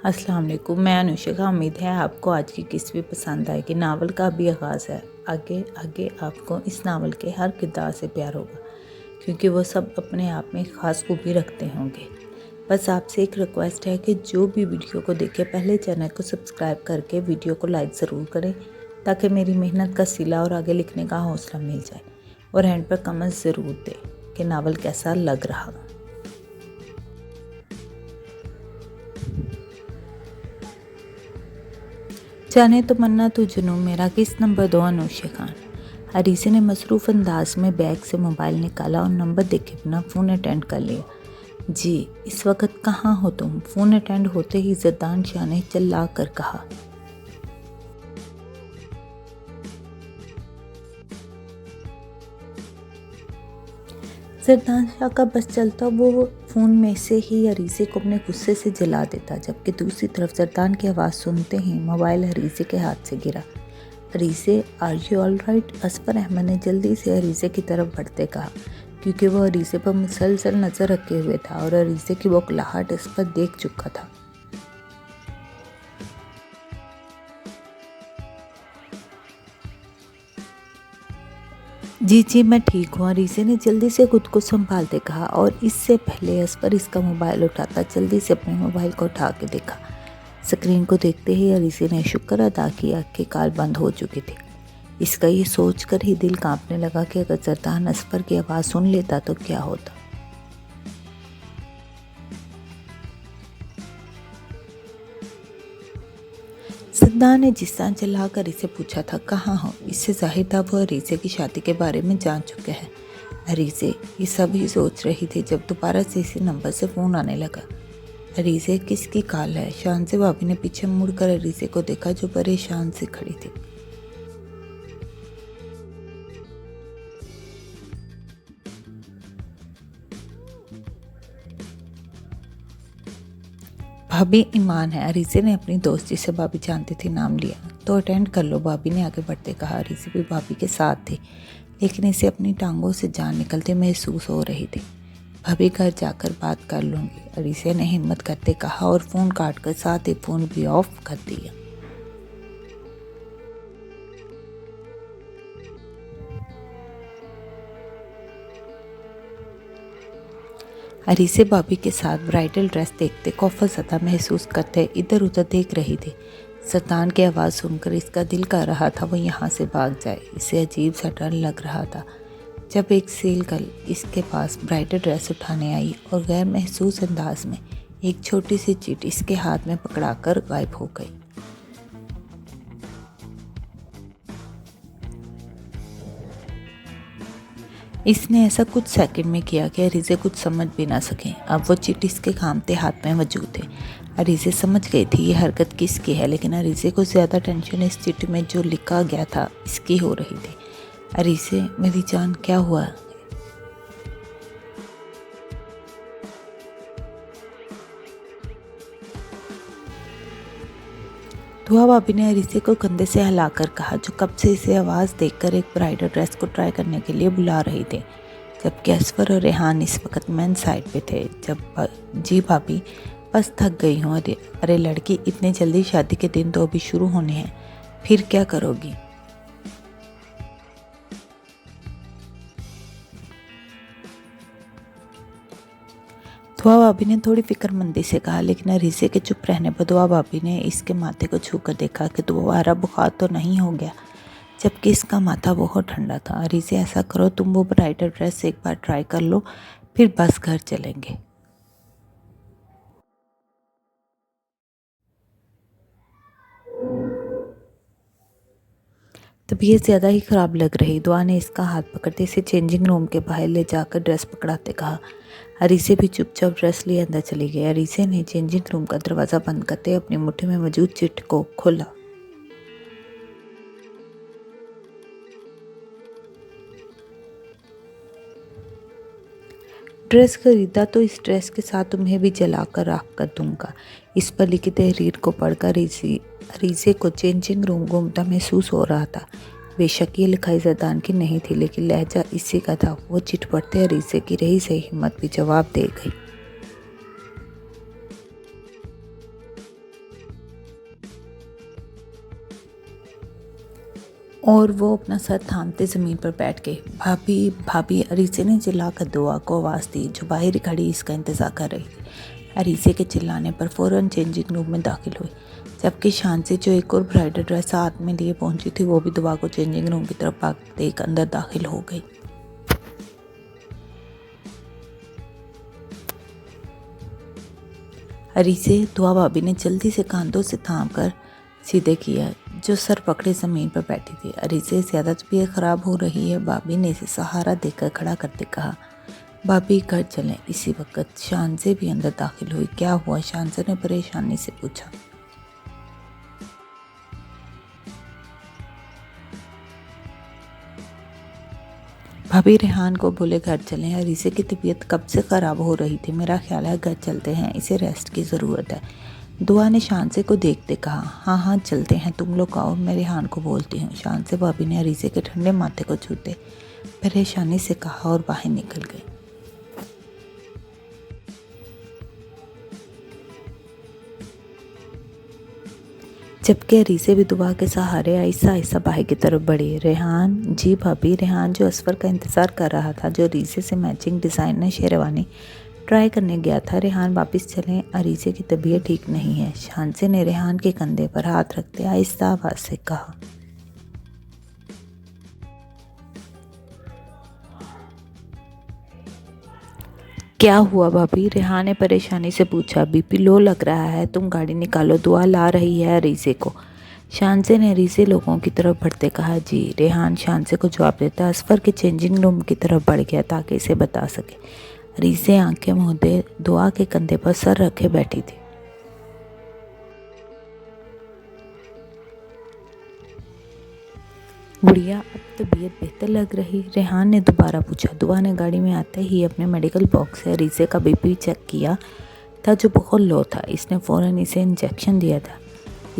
अस्सलाम वालेकुम। मैं अनुशिका। उम्मीद है आपको आज की किस्त भी पसंद आएगी। नावल का भी आगाज़ है। आगे आगे आपको इस नावल के हर किरदार से प्यार होगा क्योंकि वो सब अपने आप में ख़ास खूबी रखते होंगे। बस आपसे एक रिक्वेस्ट है कि जो भी वीडियो को देखे पहले चैनल को सब्सक्राइब करके वीडियो को लाइक ज़रूर करें ताकि मेरी मेहनत का सिला और आगे लिखने का हौसला मिल जाए। और एंड पर कमेंट ज़रूर दें कि नावल कैसा लग रहा। जाने तो मन्ना तू जुनून मेरा किस नंबर 2 अनुशा खान। अरीसे ने मसरूफ़ अंदाज में बैग से मोबाइल निकाला और नंबर देखे बिना फ़ोन अटेंड कर लिया। जी इस वक्त कहाँ हो तुम? फ़ोन अटेंड होते ही जरदान शाह ने चिल्ला कर कहा। जरदान शाह का बस चलता वो फ़ोन में से ही अरीसे को अपने गुस्से से जला देता, जबकि दूसरी तरफ जरदान की आवाज़ सुनते ही मोबाइल अरीसे के हाथ से गिरा। अरीसे are you all right? Asfar Ahmad ने जल्दी से अरीसे की तरफ बढ़ते कहा क्योंकि वह अरीसे पर मुसलसल नज़र रखे हुए था और अरीसे की बौखलाहट इस पर देख चुका था। जी मैं ठीक हूँ, अरीसे ने जल्दी से खुद को संभालते कहा और इससे पहले असफर इसका मोबाइल उठाता जल्दी से अपने मोबाइल को उठा के देखा। स्क्रीन को देखते ही अरीसे ने शुक्र अदा किया कि कॉल बंद हो चुकी थी। इसका ये सोचकर ही दिल कांपने लगा कि अगर जरदान असफर की आवाज़ सुन लेता तो क्या होता। जरदान ने जिस तरह चिल्लाकर इसे पूछा था कहाँ हो, इससे जाहिर था वो अरीसे की शादी के बारे में जान चुके हैं। अरीसे ये सब ही सोच रही थी जब दोबारा से इसी नंबर से फ़ोन आने लगा। अरीसे किसकी कॉल है? शान से भाभी ने पीछे मुड़कर अरीसे को देखा जो परेशान से खड़ी थी। भाभी ईमान है। अरीसे ने अपनी दोस्त जिसे भाभी जानती थी नाम लिया। तो अटेंड कर लो, भाभी ने आगे बढ़ते कहा। अरीसे भी भाभी के साथ थी लेकिन इसे अपनी टांगों से जान निकलते महसूस हो रही थी। भाभी घर जाकर बात कर लूँगी, अरीसे ने हिम्मत करते कहा और फ़ोन काट कर साथ ही फ़ोन भी ऑफ कर दिया। अरीसे भाभी के साथ ब्राइडल ड्रेस देखते खौफज़दा महसूस करते इधर उधर देख रही थी। जरदान की आवाज़ सुनकर इसका दिल कर रहा था वो यहाँ से भाग जाए। इसे अजीब सा डर लग रहा था जब एक सेल गर्ल इसके पास ब्राइडल ड्रेस उठाने आई और गैर महसूस अंदाज में एक छोटी सी चिट इसके हाथ में पकड़ाकर गायब हो गई। इसने ऐसा कुछ सेकंड में किया कि अरीसे कुछ समझ भी ना सके। अब वो चिट इसके कांपते हाथ में मौजूद थे। अरीसे समझ गई थी ये हरकत किसकी है, लेकिन अरीसे को ज़्यादा टेंशन इस चिट में जो लिखा गया था इसकी हो रही थी। अरीसे मेरी जान क्या हुआ? दुआ भाभी ने अरीसे को कंधे से हिलाकर कहा जो कब से इसे आवाज़ देकर एक ब्राइडल ड्रेस को ट्राई करने के लिए बुला रही थे, जबकि असफर और रेहान इस वक्त मेन साइड पे थे। जी भाभी बस थक गई हूँ। अरे लड़की, इतनी जल्दी शादी के दिन तो अभी शुरू होने हैं, फिर क्या करोगी? दुआ भाभी ने थोड़ी फिक्रमंदी से कहा, लेकिन अरीसे के चुप रहने पर दुआ भाभी ने इसके माथे को छूकर देखा कि दोबारा बुखार तो नहीं हो गया, जबकि इसका माथा बहुत ठंडा था। अरीसे ऐसा करो, तुम वो ब्राइडल ड्रेस एक बार ट्राई कर लो, फिर बस घर चलेंगे। तबीयत ज़्यादा ही ख़राब लग रही। दुआ ने इसका हाथ पकड़ते इसे चेंजिंग रूम के बाहर ले जाकर ड्रेस पकड़ाते कहा। अरीसे भी चुपचाप ड्रेस लिए अंदर चली गई। अरीसे ने चेंजिंग रूम का दरवाज़ा बंद करते अपनी मुट्ठी में मौजूद चिट को खोला। ड्रेस खरीदा तो इस ड्रेस के साथ तुम्हें भी जलाकर राख कर दूंगा। इस पर लिखी तहरीर को पढ़कर अरीसे को चेंजिंग रूम घूमता महसूस हो रहा था। बेशक ये लिखाई जरदान की नहीं थी, लेकिन लहजा इसी का था। वो चिट पढ़ते अरीसे की रही से हिम्मत भी जवाब दे गई। और वो अपना सर थामते ज़मीन पर बैठ गई। भाभी भाभी, अरीसे ने चिल्लाकर दुआ को आवाज़ दी जो बाहर खड़ी इसका इंतज़ार कर रही थी। अरीसे के चिल्लाने पर फ़ौरन चेंजिंग रूम में दाखिल हुई, जबकि शांति जो एक और ब्राइडल ड्रेस हाथ में लिए पहुंची थी वो भी दुआ को चेंजिंग रूम की तरफ भागते देख अंदर दाखिल हो गई। अरीसे, दुआ भाभी ने जल्दी से कांधों से थाम कर सीधे किया जो सर पकड़े ज़मीन पर बैठी थी। अरीसे, ज़्यादा तबीयत ख़राब हो रही है। भाभी ने इसे सहारा देकर खड़ा करते कहा। भाभी घर चलें। इसी वक्त शानसे भी अंदर दाखिल हुई। क्या हुआ? शानसे ने परेशानी से पूछा। भाभी रेहान को बोले घर चलें। अरीसे की तबीयत कब से ख़राब हो रही थी। मेरा ख्याल है घर चलते हैं, इसे रेस्ट की ज़रूरत है। दुआ ने शानसे को देखते कहा। हाँ हाँ चलते हैं, तुम लोग आओ, मैं रेहान को बोलती हूँ। शानसे भाभी ने अरीसे के ठंडे माथे को छूते परेशानी से कहा और बाहर निकल गई। जबकि अरीसे भी दुआ के सहारे आहिस्ता आहिस्ता बाहर की तरफ बढ़ी। रेहान, जी भाभी। रेहान जो असफर का इंतज़ार कर रहा था, जो अरीसे से मैचिंग डिज़ाइनर शेरवानी ट्राई करने गया था। रेहान वापस चलें, अरीसे की तबीयत ठीक नहीं है। शानसे ने रेहान के कंधे पर हाथ रखते आहिस्ता आवाज़ से कहा। क्या हुआ भाभी? रेहान ने परेशानी से पूछा। बीपी लो लग रहा है, तुम गाड़ी निकालो, दुआ ला रही है अरीसे को। शानसे ने अरीसे लोगों की तरफ बढ़ते कहा। जी। रेहान शानसे को जवाब देता असफर के चेंजिंग रूम की तरफ बढ़ गया ताकि इसे बता सके। अरीसे आंखें मूंदे दुआ के कंधे पर सर रखे बैठी थी। गुड़िया, अब तबीयत बेहतर लग रही? रेहान ने दोबारा पूछा। दुआ ने गाड़ी में आते ही अपने मेडिकल बॉक्स से अरीसे का बीपी चेक किया था जो बहुत लो था। इसने फ़ौरन इसे इंजेक्शन दिया था।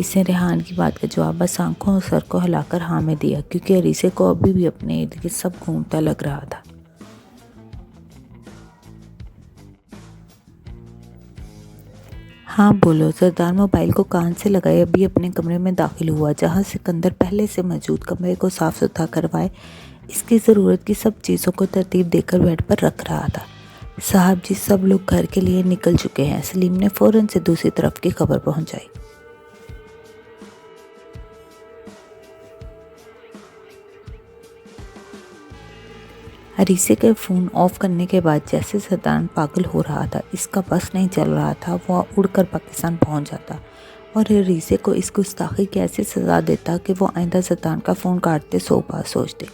इसने रेहान की बात का जवाब बस आंखों और सर को हिलाकर हाँ में दिया, क्योंकि अरीसे को अभी भी अपने इर्द गिर्द सब घूमता लग रहा था। हाँ बोलो। सरदार मोबाइल को कान से लगाए अभी अपने कमरे में दाखिल हुआ, जहाँ सिकंदर पहले से मौजूद कमरे को साफ सुथरा करवाए इसकी ज़रूरत की सब चीज़ों को तरतीब देकर बेड पर रख रहा था। साहब जी, सब लोग घर के लिए निकल चुके हैं। सलीम ने फ़ौरन से दूसरी तरफ की खबर पहुंचाई। अरीसे के फ़ोन ऑफ करने के बाद जैसे सरदार पागल हो रहा था, इसका बस नहीं चल रहा था। वह उड़कर पाकिस्तान पहुंच जाता और अरीसे को इस गुस्ताखी की ऐसी सज़ा देता कि वो आइंदा सरदार का फ़ोन काटते 100 बार सोचते।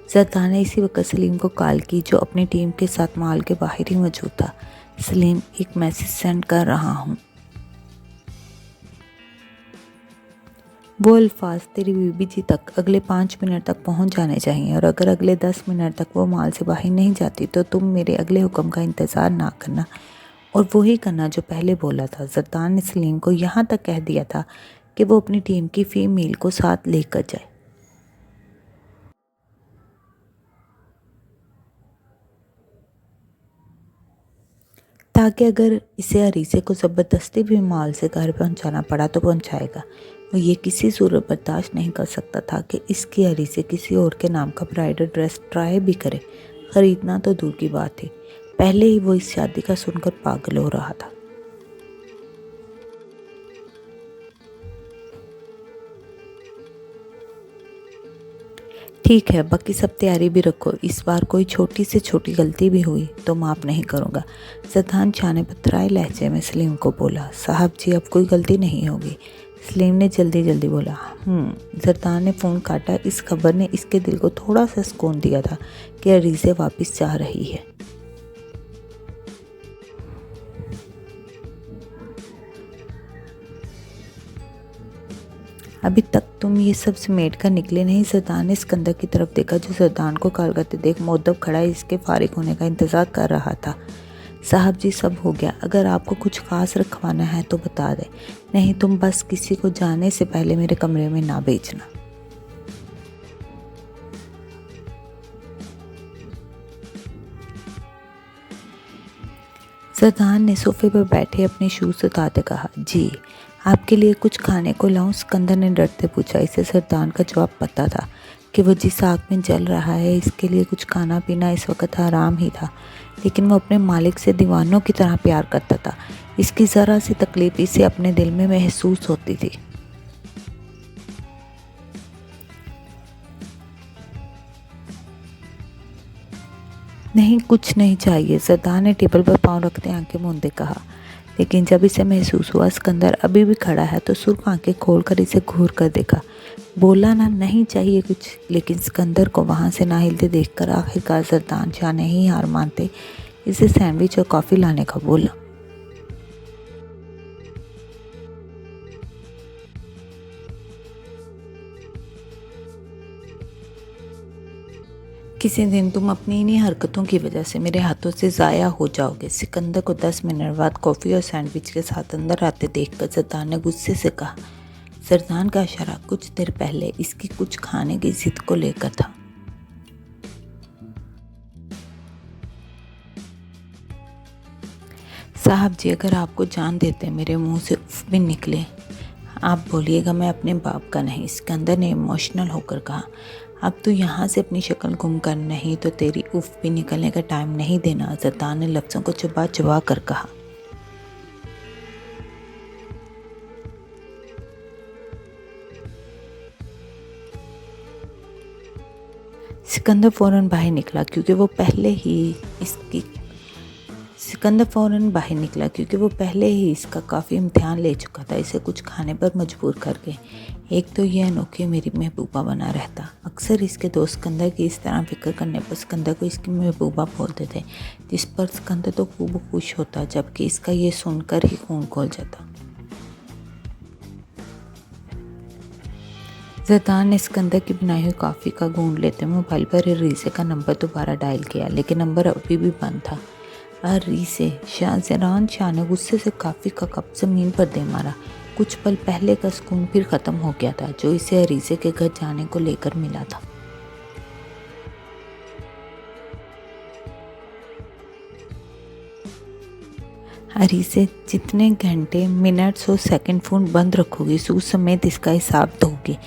सरदार ने इसी वक्त सलीम को कॉल की जो अपनी टीम के साथ माल के बाहर ही मौजूद था। सलीम, एक मैसेज सेंड कर रहा हूँ। वो अल्फाज तेरी बीबी जी तक अगले 5 मिनट तक पहुंच जाने चाहिए, और अगर अगले 10 मिनट तक वो माल से बाहर नहीं जाती तो तुम मेरे अगले हुक्म का इंतज़ार ना करना और वही करना जो पहले बोला था। सरदार ने सलीम को यहाँ तक कह दिया था कि वो अपनी टीम की फीमेल को साथ लेकर जाए, ताकि अगर इसे अरीसे को ज़बरदस्ती भी माल से घर पहुंचाना पड़ा तो पहुंचाएगा। वो ये किसी सूरत बर्दाश्त नहीं कर सकता था कि इसकी अरीसे किसी और के नाम का ब्राइडल ड्रेस ट्राई भी करे। ख़रीदना तो दूर की बात थी, पहले ही वो इस शादी का सुनकर पागल हो रहा था। ठीक है, बाकी सब तैयारी भी रखो। इस बार कोई छोटी से छोटी गलती भी हुई तो माफ़ नहीं करूँगा। सरदार छाने पथराए लहजे में सलीम को बोला। साहब जी, अब कोई गलती नहीं होगी। सलीम ने जल्दी जल्दी बोला। सरदार ने फ़ोन काटा। इस खबर ने इसके दिल को थोड़ा सा सुकून दिया था कि अरीसे वापस जा रही है। अभी तक तुम ये सब समेट कर निकले नहीं? सरदार ने सिकंदर की तरफ देखा जो सरदार को कॉल करते देख मुअद्दब खड़ा इसके फारिग होने का इंतज़ार कर रहा था। साहब जी, सब हो गया। अगर आपको कुछ ख़ास रखवाना है तो बता दें, नहीं तुम बस किसी को जाने से पहले मेरे कमरे में ना भेजना। सरदार ने सोफे पर बैठे अपने शूज़ उतारते कहा। जी, आपके लिए कुछ खाने को लाऊं? सिकंदर ने डरते पूछा। इसे सरदार का जवाब पता था। कि वो जिस आग में जल रहा है इसके लिए कुछ खाना पीना इस वक्त हराम ही था, लेकिन वो अपने मालिक से दीवानों की तरह प्यार करता था। इसकी ज़रा सी तकलीफ इसे अपने दिल में महसूस होती थी। नहीं, कुछ नहीं चाहिए, सरदार ने टेबल पर पाँव रखते आंखें मूंदे कहा। लेकिन जब इसे महसूस हुआ सिकंदर अभी भी खड़ा है तो सुर्ख आंखें खोलकर इसे घूर कर देखा। बोला ना, नहीं चाहिए कुछ, लेकिन सिकंदर को वहाँ से ना हिलते देखकर आखिरकार सरदार शाह ने ही हार मानते इसे सैंडविच और कॉफ़ी लाने का बोला। किसी दिन तुम अपनी इन्हीं हरकतों की वजह से मेरे हाथों से ज़ाया हो जाओगे। सिकंदर को 10 मिनट बाद कॉफ़ी और सैंडविच के साथ अंदर आते देखकर सरदार ने गुस्से से कहा। सरदार का इशारा कुछ देर पहले इसकी कुछ खाने की जिद को लेकर था। साहब जी, अगर आपको जान देते मेरे मुंह से उफ भी निकले, आप बोलिएगा मैं अपने बाप का नहीं, सिकंदर ने इमोशनल होकर कहा। अब तू यहाँ से अपनी शक्ल गुम कर, नहीं तो तेरी उफ भी निकलने का टाइम नहीं देना, सरदार ने लफ्ज़ों को चबा चबा कर कहा। सिकंदर फ़ौरन बाहर निकला क्योंकि वो पहले ही इसका काफ़ी इम्तिहान ले चुका था, इसे कुछ खाने पर मजबूर करके। एक तो यह अनोखी मेरी महबूबा बना रहता। अक्सर इसके दोस्त सिकंदर की इस तरह फिक्र करने पर सिकंदर को इसकी महबूबा बोलते थे, जिस पर सिकंदर तो खूब खुश होता, जबकि इसका ये सुनकर ही खून खोल जाता। सरदार ने सिकंदर की बनाई हुई कॉफ़ी का घूंट लेते मोबाइल पर रीसे का नंबर दोबारा डायल किया, लेकिन नंबर अभी भी बंद था। रीसे, सरदार शाह ने गुस्से से कॉफ़ी का कप ज़मीन पर दे मारा। कुछ पल पहले का सुकून फिर ख़त्म हो गया था जो इसे रीसे के घर जाने को लेकर मिला था। रीसे, जितने घंटे मिनट्स और सेकंड फ़ोन बंद रखोगी उस समेत इसका हिसाब दोगी।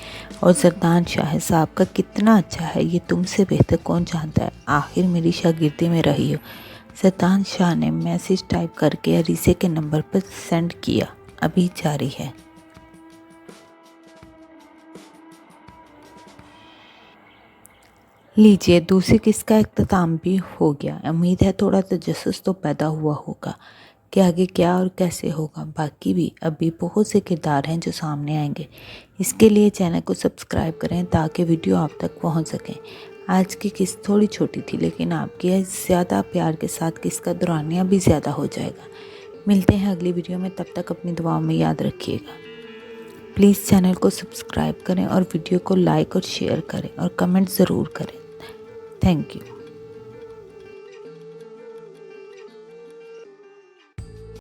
और सरदार शाह साहब का कितना अच्छा है ये तुमसे बेहतर कौन जानता है, आखिर मेरी शागिर्दी में रही हो। सरदार शाह ने मैसेज टाइप करके रीसे के नंबर पर सेंड किया। अभी जारी है। लीजिए, दूसरी किस्त का इख्तिताम भी हो गया। उम्मीद है थोड़ा तजस्सुस तो पैदा हुआ होगा कि आगे क्या और कैसे होगा। बाकी भी अभी बहुत से किरदार हैं जो सामने आएंगे। इसके लिए चैनल को सब्सक्राइब करें ताकि वीडियो आप तक पहुंच सकें। आज की किस्त थोड़ी छोटी थी, लेकिन आपके ज़्यादा प्यार के साथ किस्त का दौरानिया भी ज़्यादा हो जाएगा। मिलते हैं अगली वीडियो में, तब तक अपनी दुआओं में याद रखिएगा। प्लीज़ चैनल को सब्सक्राइब करें और वीडियो को लाइक और शेयर करें और कमेंट ज़रूर करें। Thank you.